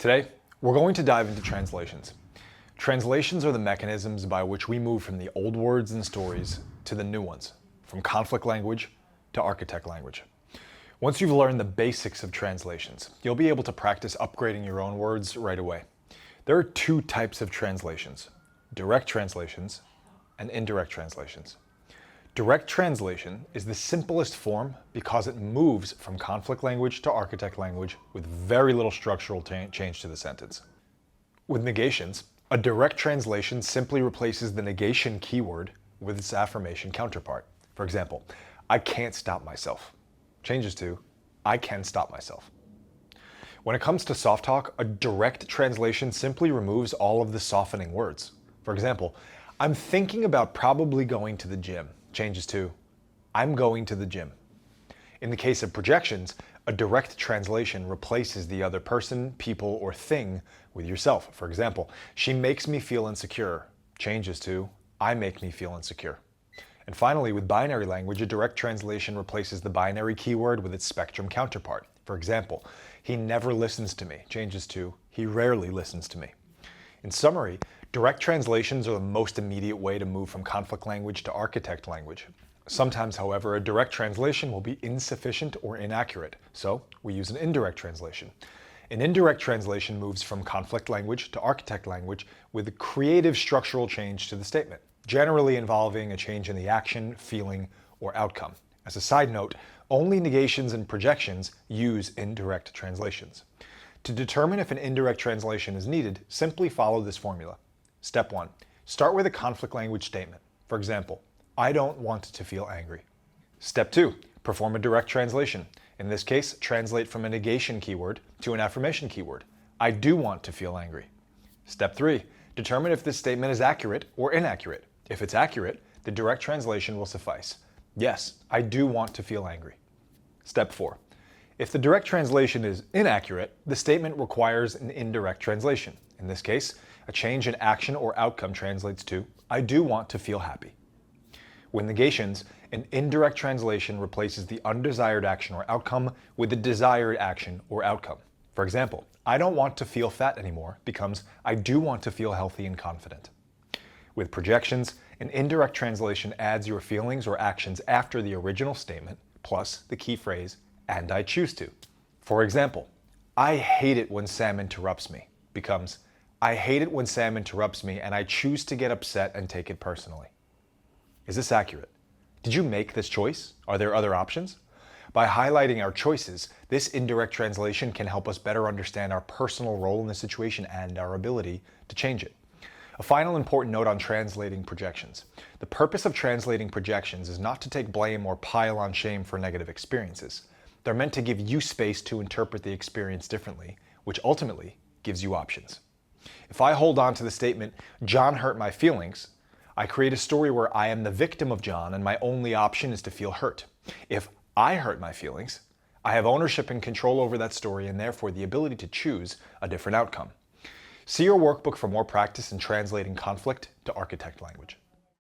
Today, we're going to dive into translations. Translations are the mechanisms by which we move from the old words and stories to the new ones, from conflict language to architect language. Once you've learned the basics of translations, you'll be able to practice upgrading your own words right away. There are two types of translations: direct translations and indirect translations. Direct translation is the simplest form because it moves from conflict language to architect language with very little structural change to the sentence. With negations, a direct translation simply replaces the negation keyword with its affirmation counterpart. For example, I can't stop myself changes to I can stop myself. When it comes to soft talk, a direct translation simply removes all of the softening words. For example, I'm thinking about probably going to the gym changes to I'm going to the gym. In the case of projections, a direct translation replaces the other person, people, or thing with yourself. For example, she makes me feel insecure changes to I make me feel insecure. And finally, with binary language, a direct translation replaces the binary keyword with its spectrum counterpart. For example, he never listens to me changes to he rarely listens to me. In summary, direct translations are the most immediate way to move from conflict language to architect language. Sometimes, however, a direct translation will be insufficient or inaccurate, so we use an indirect translation. An indirect translation moves from conflict language to architect language with a creative structural change to the statement, generally involving a change in the action, feeling, or outcome. As a side note, only negations and projections use indirect translations. To determine if an indirect translation is needed, simply follow this formula. Step 1. Start with a conflict language statement. For example, I don't want to feel angry. Step 2. Perform a direct translation. In this case, translate from a negation keyword to an affirmation keyword. I do want to feel angry. Step 3. Determine if this statement is accurate or inaccurate. If it's accurate, the direct translation will suffice. Yes, I do want to feel angry. Step 4. If the direct translation is inaccurate, the statement requires an indirect translation. In this case, a change in action or outcome translates to, I do want to feel happy. With negations, an indirect translation replaces the undesired action or outcome with the desired action or outcome. For example, I don't want to feel fat anymore becomes, I do want to feel healthy and confident. With projections, an indirect translation adds your feelings or actions after the original statement, plus the key phrase, and I choose to. For example, I hate it when Sam interrupts me becomes, I hate it when Sam interrupts me and I choose to get upset and take it personally. Is this accurate? Did you make this choice? Are there other options? By highlighting our choices, this indirect translation can help us better understand our personal role in the situation and our ability to change it. A final important note on translating projections. The purpose of translating projections is not to take blame or pile on shame for negative experiences. They're meant to give you space to interpret the experience differently, which ultimately gives you options. If I hold on to the statement, John hurt my feelings, I create a story where I am the victim of John and my only option is to feel hurt. If I hurt my feelings, I have ownership and control over that story and therefore the ability to choose a different outcome. See your workbook for more practice in translating conflict to architect language.